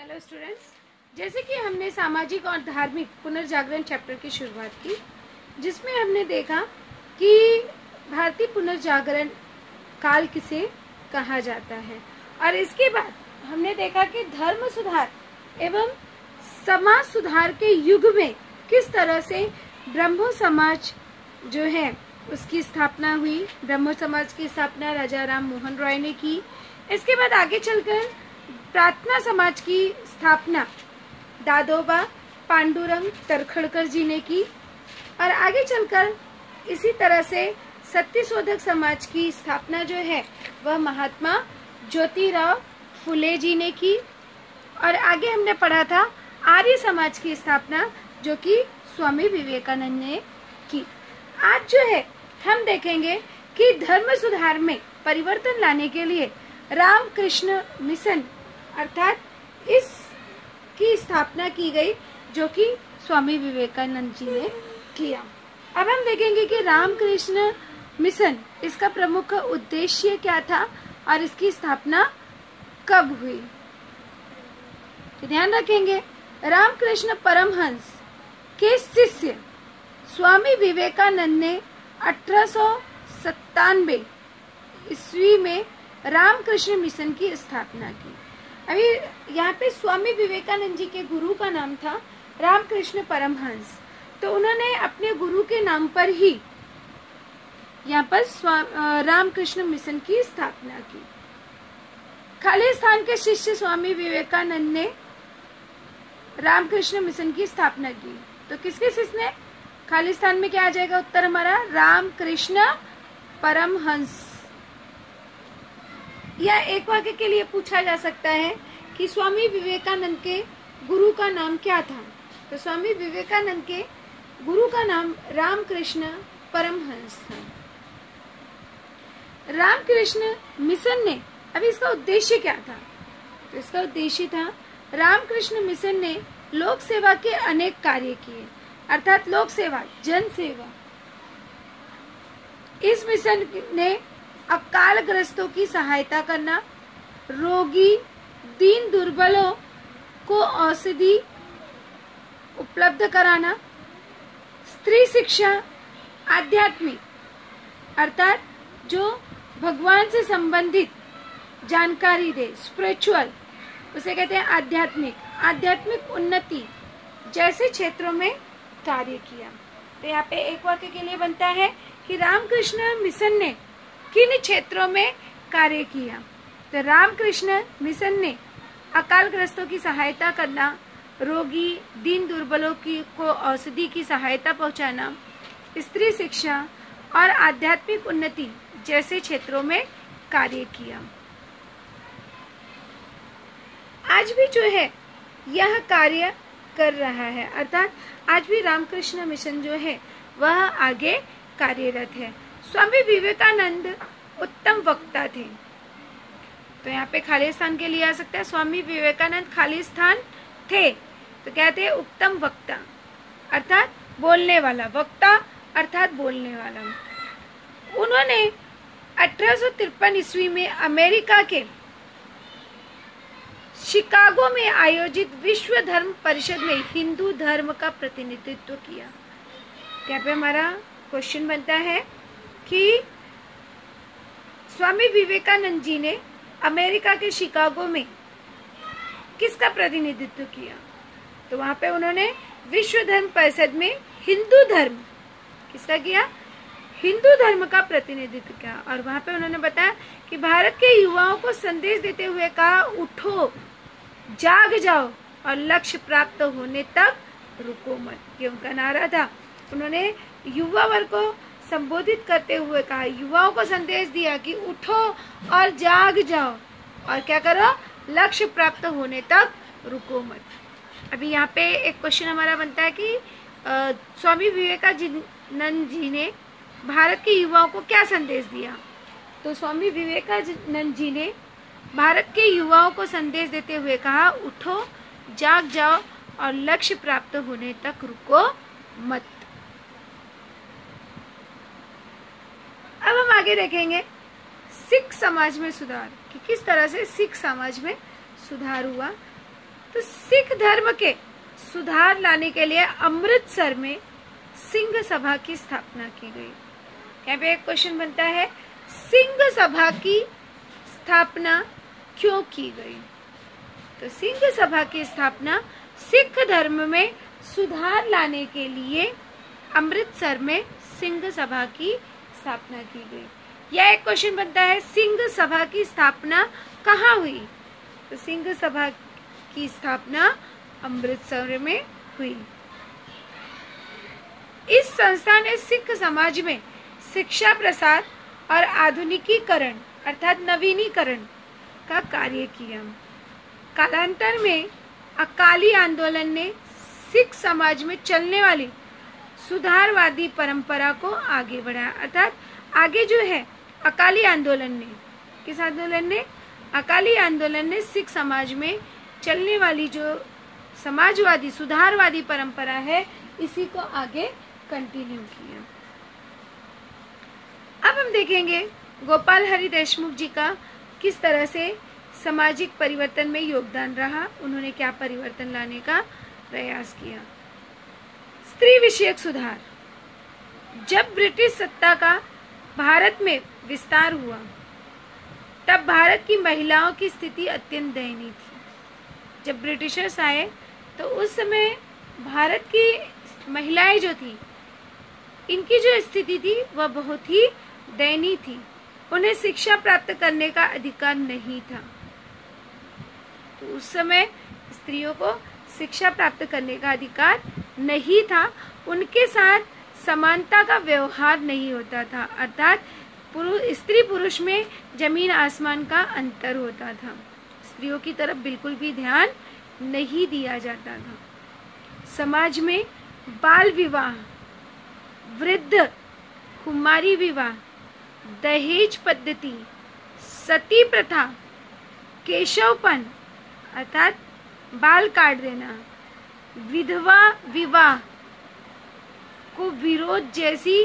Hello students, जैसे कि हमने सामाजिक और धार्मिक पुनर्जागरण चैप्टर की शुरुआत की, जिसमें हमने देखा कि भारतीय पुनर्जागरण काल किसे कहा जाता है। और इसके बाद हमने देखा कि धर्म सुधार एवं समाज सुधार के युग में किस तरह से ब्रह्मो समाज जो है उसकी स्थापना हुई। ब्रह्मो समाज की स्थापना राजा राम मोहन रॉय ने की। इसके बाद आगे चलकर प्रार्थना समाज की स्थापना दादोबा पांडुरंग तरखड़कर जी ने की। और आगे चलकर इसी तरह से सत्यशोधक समाज की स्थापना जो है वह महात्मा ज्योतिराव फुले जी ने की। और आगे हमने पढ़ा था आर्य समाज की स्थापना जो कि स्वामी विवेकानंद ने की। आज जो है हम देखेंगे कि धर्म सुधार में परिवर्तन लाने के लिए रामकृष्ण मिशन अर्थात इसकी स्थापना की गई जो कि स्वामी विवेकानंद जी ने किया। अब हम देखेंगे कि रामकृष्ण मिशन इसका प्रमुख उद्देश्य क्या था और इसकी स्थापना कब हुई। तो ध्यान रखेंगे, रामकृष्ण परमहंस के शिष्य स्वामी विवेकानंद ने 1897 ईस्वी में रामकृष्ण मिशन की स्थापना की। अभी यहाँ पे स्वामी विवेकानंद जी के गुरु का नाम था रामकृष्ण परमहंस, तो उन्होंने अपने गुरु के नाम पर ही यहाँ पर रामकृष्ण मिशन की स्थापना की। खालिस्तान के शिष्य स्वामी विवेकानंद ने रामकृष्ण मिशन की स्थापना की। तो किसके शिष्य ने? खालिस्तान में क्या आ जाएगा उत्तर हमारा? रामकृष्ण परमहंस। या एक वाक्य के लिए पूछा जा सकता है कि स्वामी विवेकानंद के गुरु का नाम क्या था। तो स्वामी विवेकानंद के गुरु का नाम रामकृष्ण परमहंस था। रामकृष्ण मिशन ने, अभी इसका उद्देश्य क्या था? तो इसका उद्देश्य था रामकृष्ण मिशन ने लोक सेवा के अनेक कार्य किए, अर्थात लोक सेवा, जन सेवा। इस मिशन ने अकालग्रस्तों की सहायता करना, रोगी दीन दुर्बलों को औषधि उपलब्ध कराना, स्त्री शिक्षा, आध्यात्मिक अर्थात जो भगवान से संबंधित जानकारी दे, स्पिरिचुअल, उसे कहते हैं आध्यात्मिक उन्नति जैसे क्षेत्रों में कार्य किया। तो यहाँ पे एक वाक्य के लिए बनता है कि रामकृष्ण मिशन ने किन क्षेत्रों में कार्य किया। तो रामकृष्ण मिशन ने अकालग्रस्तों की सहायता करना, रोगी दीन दुर्बलों को औषधि की सहायता पहुंचाना, स्त्री शिक्षा और आध्यात्मिक उन्नति जैसे क्षेत्रों में कार्य किया। आज भी जो है यह कार्य कर रहा है, अर्थात आज भी रामकृष्ण मिशन जो है वह आगे कार्यरत है। स्वामी विवेकानंद उत्तम वक्ता थे। तो यहाँ पे खालिस्तान के लिए आ सकता है, स्वामी विवेकानंद खालिस्तान थे तो कहते हैं उत्तम वक्ता अर्थात बोलने वाला, वक्ता अर्थात बोलने वाला। उन्होंने 1853 ईस्वी में अमेरिका के शिकागो में आयोजित विश्व धर्म परिषद में हिंदू धर्म का प्रतिनिधित्व किया। यहाँ पे हमारा क्वेश्चन बनता है कि स्वामी विवेकानंद जी ने अमेरिका के शिकागो में किसका प्रतिनिधित्व किया? तो वहां पे उन्होंने विश्व धर्म परिषद में हिंदू धर्म किसका किया? हिंदू धर्म का प्रतिनिधित्व किया। और वहां पे उन्होंने बताया कि भारत के युवाओं को संदेश देते हुए कहा, उठो जाग जाओ और लक्ष्य प्राप्त होने तक रुको मत। ये उनका नारा था। उन्होंने युवा वर्ग को संबोधित करते हुए कहा, युवाओं को संदेश दिया कि उठो और जाग जाओ और क्या करो? लक्ष्य प्राप्त होने तक रुको मत। अभी यहाँ पे एक क्वेश्चन हमारा बनता है कि स्वामी विवेकानंद जी ने भारत के युवाओं को क्या संदेश दिया? तो स्वामी विवेकानंद जी ने भारत के युवाओं को संदेश देते हुए कहा, उठो जाग जाओ और लक्ष्य प्राप्त होने तक रुको मत। अब हम आगे देखेंगे सिख समाज में सुधार कि किस तरह से सिख समाज में सुधार हुआ। तो सिख धर्म के सुधार लाने के लिए अमृतसर में सिंह सभा की स्थापना की गई। यहाँ पे एक क्वेश्चन बनता है, सिंह सभा की स्थापना क्यों की गई? तो सिंह सभा की स्थापना सिख धर्म में सुधार लाने के लिए अमृतसर में सिंह सभा की स्थापना की गई। यह एक क्वेश्चन बनता है, सिंह सभा की स्थापना कहाँ हुई? तो सिंह सभा की स्थापना अमृतसर में हुई। इस संस्था ने सिख समाज में शिक्षा प्रसार और आधुनिकीकरण अर्थात नवीनीकरण का कार्य किया। कालांतर में अकाली आंदोलन ने सिख समाज में चलने वाली सुधारवादी परंपरा को आगे बढ़ाया। अर्थात आगे जो है अकाली आंदोलन ने, किस आंदोलन ने? अकाली आंदोलन ने सिख समाज में चलने वाली जो समाजवादी सुधारवादी परंपरा है इसी को आगे कंटिन्यू किया। अब हम देखेंगे गोपाल हरि देशमुख जी का किस तरह से सामाजिक परिवर्तन में योगदान रहा, उन्होंने क्या परिवर्तन लाने का प्रयास किया। स्त्री विषयक सुधार। जब ब्रिटिश सत्ता का भारत में विस्तार हुआ तब भारत की महिलाओं की स्थिति अत्यंत दयनीय थी। जब ब्रिटिशर्स आए तो उस समय भारत की महिलाएं जो थी, इनकी जो स्थिति थी वह बहुत ही दयनीय थी। उन्हें शिक्षा प्राप्त करने का अधिकार नहीं था। तो उस समय स्त्रियों को शिक्षा प्राप्त करने का अधिकार नहीं था। उनके साथ समानता का व्यवहार नहीं होता था, अर्थात स्त्री पुरुष में जमीन आसमान का अंतर होता था। स्त्रियों की तरफ बिल्कुल भी ध्यान नहीं दिया जाता था। समाज में बाल विवाह, वृद्ध कुमारी विवाह, दहेज पद्धति, सती प्रथा, केशवपन अर्थात बाल काट देना, विधवा विवाह को विरोध जैसी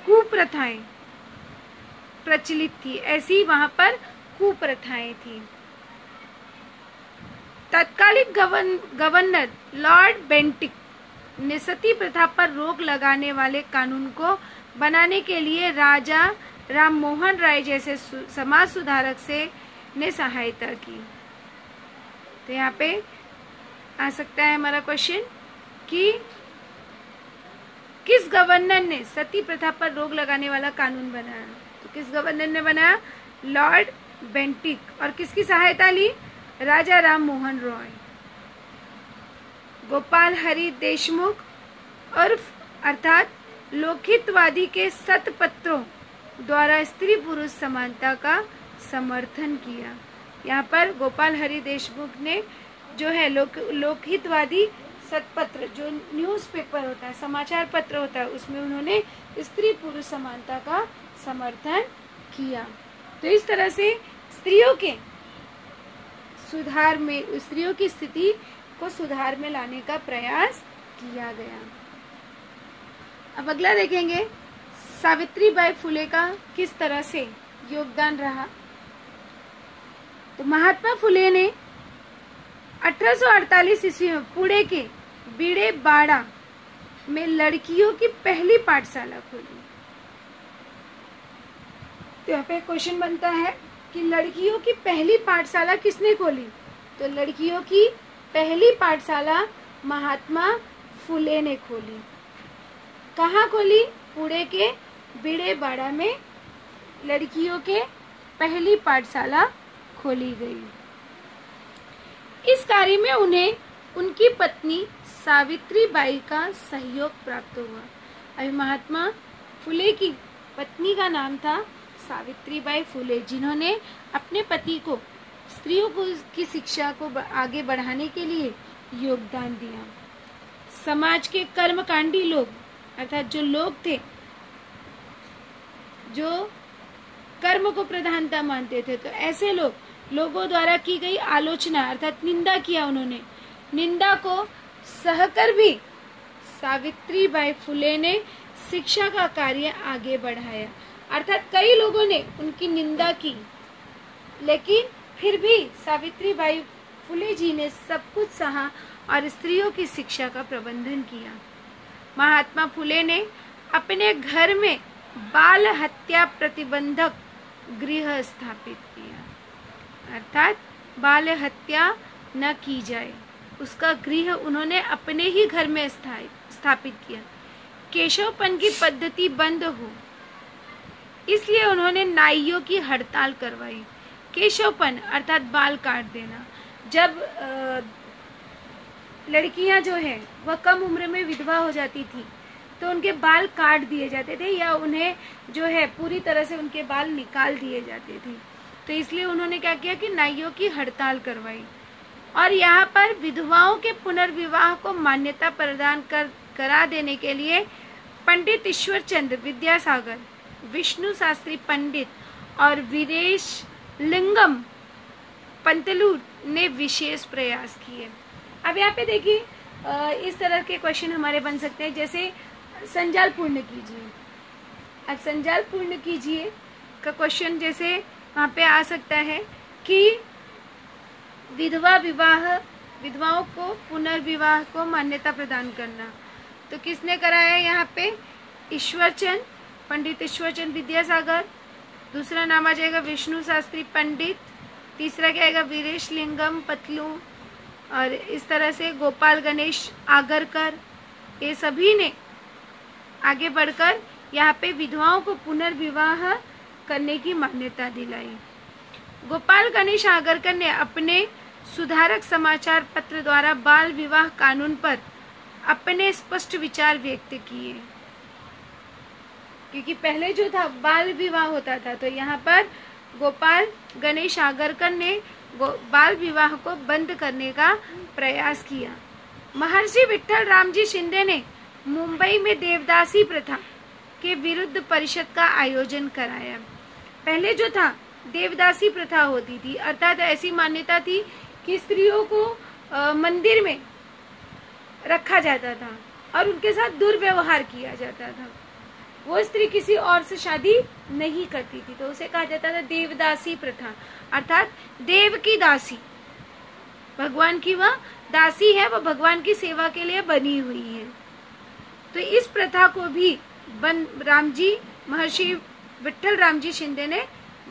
कुप्रथाएं प्रचलित थी। ऐसी वहां पर कुप्रथाएं थी। तत्कालीन गवर्नर लॉर्ड बेंटिक ने सती प्रथा पर रोक लगाने वाले कानून को बनाने के लिए राजा राम मोहन राय जैसे समाज सुधारक से ने सहायता की। तो यहाँ पे आ सकता है हमारा क्वेश्चन कि किस गवर्नर ने सती प्रथा पर रोक लगाने वाला कानून बनाया? तो किस गवर्नर ने बनाया? Lord Bentinck. और किसकी सहायता ली? राजा राम मोहन रॉय। गोपाल हरि देशमुख उर्फ अर्थात लोकहितवादी के शतपत्रों द्वारा स्त्री पुरुष समानता का समर्थन किया। यहाँ पर गोपाल हरि देशमुख ने जो है लोकहितवादी शतपत्र, जो न्यूज़पेपर होता है, समाचार पत्र होता है, उसमें उन्होंने स्त्री पुरुष समानता का समर्थन किया। तो इस तरह से स्त्रियों के सुधार में, स्त्रियों की स्थिति को सुधार में लाने का प्रयास किया गया। अब अगला देखेंगे सावित्रीबाई फुले का किस तरह से योगदान रहा। तो महात्मा फुले ने 1848 ईस्वी में पुणे के बीड़े बाड़ा में लड़कियों की पहली पाठशाला खोली। तो यहाँ पे क्वेश्चन बनता है कि लड़कियों की पहली पाठशाला किसने खोली? तो लड़कियों की पहली पाठशाला महात्मा फुले ने खोली। कहाँ खोली? पुणे के बीड़े बाड़ा में लड़कियों के पहली पाठशाला खोली गई। इस कार्य में उन्हें उनकी पत्नी सावित्रीबाई का सहयोग प्राप्त हुआ। अभी महात्मा फुले की पत्नी का नाम था सावित्रीबाई फुले, जिन्होंने अपने पति को स्त्रियों को की शिक्षा को आगे बढ़ाने के लिए योगदान दिया। समाज के कर्मकांडी लोग अर्थात जो लोग थे जो कर्म को प्रधानता मानते थे, तो ऐसे लोगों द्वारा की गई आलोचना अर्थात निंदा किया। उन्होंने निंदा को सहकर भी सावित्रीबाई फुले ने शिक्षा का कार्य आगे बढ़ाया। अर्थात कई लोगों ने उनकी निंदा की, लेकिन फिर भी सावित्रीबाई फुले जी ने सब कुछ सहा और स्त्रियों की शिक्षा का प्रबंधन किया। महात्मा फुले ने अपने घर में बाल हत्या प्रतिबंधक गृह स्थापित किया, अर्थात बाल हत्या न की जाए उसका गृह उन्होंने अपने ही घर में स्थापित किया। केशवपन की पद्धति बंद हो इसलिए उन्होंने नाइयों की हड़ताल करवाई। केशवपन अर्थात बाल काट देना। जब लड़कियां जो है वह कम उम्र में विधवा हो जाती थी तो उनके बाल काट दिए जाते थे या उन्हें जो है पूरी तरह से उनके बाल निकाल दिए जाते थे। तो इसलिए उन्होंने क्या किया कि नाइयों की हड़ताल करवाई और यहाँ पर विधवाओं के पुनर्विवाह को मान्यता प्रदान करा देने के लिए पंडित ईश्वर चंद्र विद्यासागर, विष्णु शास्त्री पंडित और वीरेश लिंगम पंतलू ने विशेष प्रयास किए। अब यहाँ पे देखिए इस तरह के क्वेश्चन हमारे बन सकते हैं, जैसे संजाल पूर्ण कीजिए। अब संजाल पूर्ण कीजिए का क्वेश्चन जैसे वहाँ पे आ सकता है कि विधवाओं को पुनर्विवाह को मान्यता प्रदान करना, तो किसने कराया यहाँ पे? ईश्वरचंद, पंडित ईश्वरचंद विद्यासागर। दूसरा नाम आ जाएगा विष्णु शास्त्री पंडित। तीसरा क्या आएगा? वीरेश लिंगम पतलू। और इस तरह से गोपाल गणेश आगरकर, ये सभी ने आगे बढ़कर यहाँ पे विधवाओं को पुनर्विवाह करने की मान्यता दिलाई। गोपाल गणेश आगरकर ने अपने सुधारक समाचार पत्र द्वारा बाल विवाह कानून पर अपने स्पष्ट विचार व्यक्त किए, क्योंकि पहले जो था बाल विवाह होता था, तो यहाँ पर गोपाल गणेश आगरकर ने बाल विवाह को बंद करने का प्रयास किया। महर्षि विट्ठल रामजी शिंदे ने मुंबई में देवदासी प्रथा के विरुद्ध परिषद का आयोजन कराया। पहले जो था देवदासी प्रथा होती थी, अर्थात ऐसी मान्यता थी कि स्त्रियों को मंदिर में रखा जाता था और उनके साथ दुर्व्यवहार किया जाता था। वो स्त्री किसी और से शादी नहीं करती थी, तो उसे कहा जाता था देवदासी प्रथा, अर्थात देव की दासी। भगवान की वह दासी है, वह भगवान की सेवा के लिए बनी हुई है। तो इस प्रथा को भी महर्षि विट्ठल रामजी शिंदे ने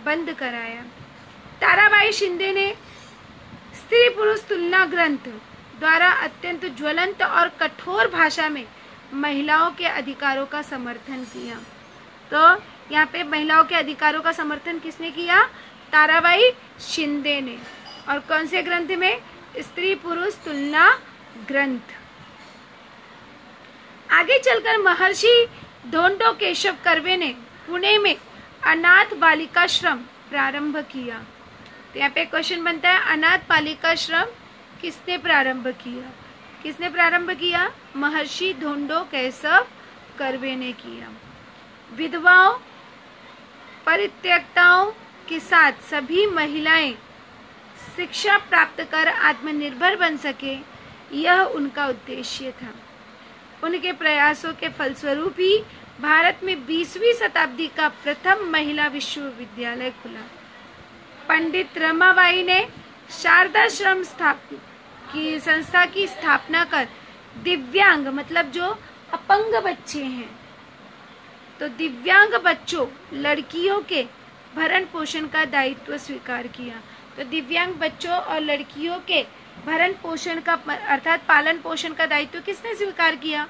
बंद कराया। ताराबाई शिंदे ने स्त्री पुरुष तुलना ग्रंथ द्वारा अत्यंत ज्वलंत और कठोर भाषा में महिलाओं के अधिकारों का समर्थन किया। तो यहाँ पे महिलाओं के अधिकारों का समर्थन किसने किया? ताराबाई शिंदे ने। और कौन से ग्रंथ में? स्त्री पुरुष तुलना ग्रंथ। आगे चलकर महर्षि ढोंडो केशव कर्वे ने पुणे में अनाथ बालिकाश्रम प्रारंभ किया। तो यहाँ पे क्वेश्चन बनता है, अनाथ बालिकाश्रम किसने प्रारंभ किया? किसने प्रारंभ किया? महर्षि ढोंडो केशव कर्वे ने किया। विधवाओं परित्यक्ताओं के साथ सभी महिलाएं शिक्षा प्राप्त कर आत्मनिर्भर बन सके, यह उनका उद्देश्य था। उनके प्रयासों के फलस्वरूप ही भारत में 20वीं शताब्दी का प्रथम महिला विश्वविद्यालय खुला। पंडित रमाबाई ने शारदाश्रम की संस्था की स्थापना कर दिव्यांग, मतलब जो अपंग बच्चे हैं, तो दिव्यांग बच्चों लड़कियों के भरण पोषण का दायित्व स्वीकार किया। तो दिव्यांग बच्चों और लड़कियों के भरण पोषण का अर्थात पालन पोषण का दायित्व किसने स्वीकार किया?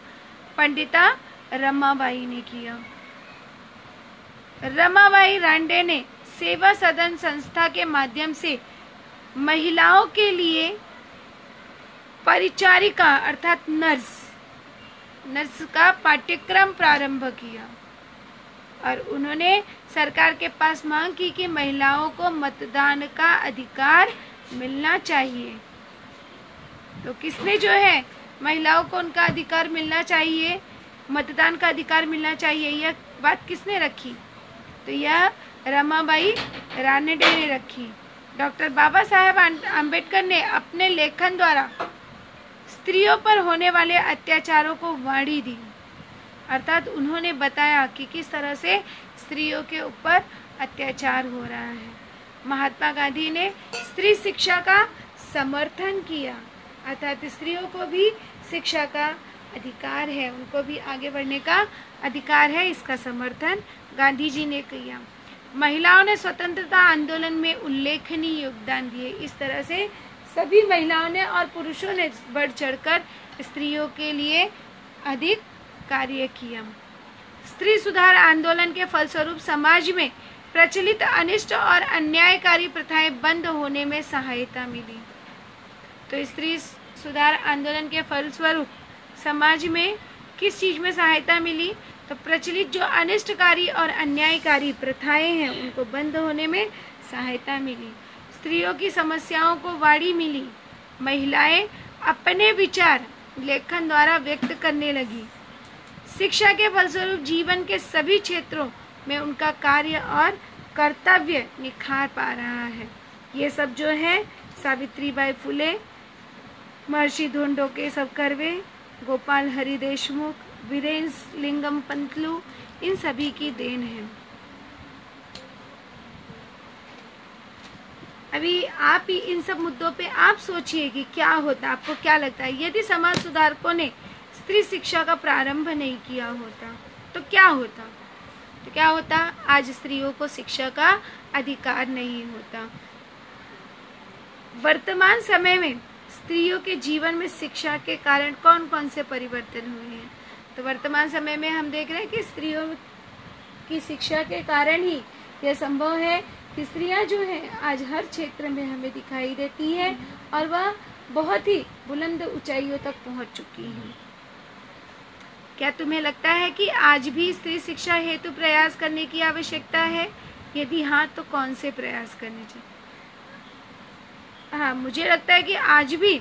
पंडिता रमाबाई ने किया। रमाबाई रांडे ने सेवा सदन संस्था के माध्यम से महिलाओं के लिए परिचारिका अर्थात नर्स का पाठ्यक्रम प्रारंभ किया और उन्होंने सरकार के पास मांग की कि महिलाओं को मतदान का अधिकार मिलना चाहिए। तो किसने जो है महिलाओं को उनका अधिकार मिलना चाहिए, मतदान का अधिकार मिलना चाहिए, यह बात किसने रखी? तो यह रमाबाई रानडे ने रखी। डॉक्टर बाबा साहेब आम्बेडकर ने अपने लेखन द्वारा स्त्रियों पर होने वाले अत्याचारों को वाणी दी, अर्थात उन्होंने बताया कि किस तरह से स्त्रियों के ऊपर अत्याचार हो रहा है। महात्मा गांधी ने स्त्री शिक्षा का समर्थन किया, अर्थात स्त्रियों को भी शिक्षा का अधिकार है, उनको भी आगे बढ़ने का अधिकार है, इसका समर्थन गांधी जी ने किया। महिलाओं ने स्वतंत्रता आंदोलन में उल्लेखनीय योगदान दिए। इस तरह से सभी महिलाओं ने और पुरुषों ने बढ़ चढ़कर स्त्रियों के लिए अधिक कार्य किया। स्त्री सुधार आंदोलन के फलस्वरूप समाज में प्रचलित अनिष्ट और अन्यायकारी प्रथाएं बंद होने में सहायता मिली। तो स्त्री सुधार आंदोलन के फलस्वरूप समाज में किस चीज में सहायता मिली? तो प्रचलित जो अनिष्टकारी और अन्यायकारी प्रथाएं हैं उनको बंद होने में सहायता मिली। स्त्रियों की समस्याओं को वाणी मिली। महिलाएं अपने विचार लेखन द्वारा व्यक्त करने लगी। शिक्षा के फलस्वरूप जीवन के सभी क्षेत्रों में उनका कार्य और कर्तव्य निखार पा रहा है। ये सब जो है सावित्रीबाई फुले, महर्षि धोंडो सब कर्वे, गोपाल हरि देशमुख, वीरेंद्र लिंगम पंतलू, इन सभी की देन है। अभी आप ही इन सब मुद्दों पे आप सोचिए कि क्या होता, आपको क्या लगता है यदि समाज सुधारकों ने स्त्री शिक्षा का प्रारंभ नहीं किया होता तो क्या होता? तो क्या होता? आज स्त्रियों को शिक्षा का अधिकार नहीं होता। वर्तमान समय में स्त्रियों के जीवन में शिक्षा के कारण कौन कौन से परिवर्तन हुए हैं? तो वर्तमान समय में हम देख रहे हैं कि स्त्रियों की शिक्षा के कारण ही यह संभव है कि स्त्रियां जो है आज हर क्षेत्र में हमें दिखाई देती है और वह बहुत ही बुलंद ऊंचाइयों तक पहुंच चुकी हैं। क्या तुम्हें लगता है कि आज भी स्त्री शिक्षा हेतु प्रयास करने की आवश्यकता है? यदि हाँ, तो कौन से प्रयास करने चाहिए? हाँ, मुझे लगता है कि आज भी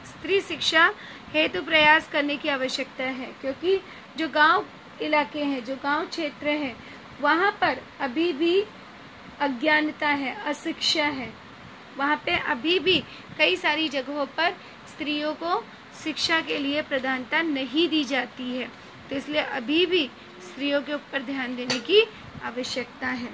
स्त्री शिक्षा हेतु प्रयास करने की आवश्यकता है, क्योंकि जो गांव इलाके हैं, जो गांव क्षेत्र है, वहाँ पर अभी भी अज्ञानता है, अशिक्षा है। वहाँ पे अभी भी कई सारी जगहों पर स्त्रियों को शिक्षा के लिए प्रधानता नहीं दी जाती है। तो इसलिए अभी भी स्त्रियों के ऊपर ध्यान देने की आवश्यकता है।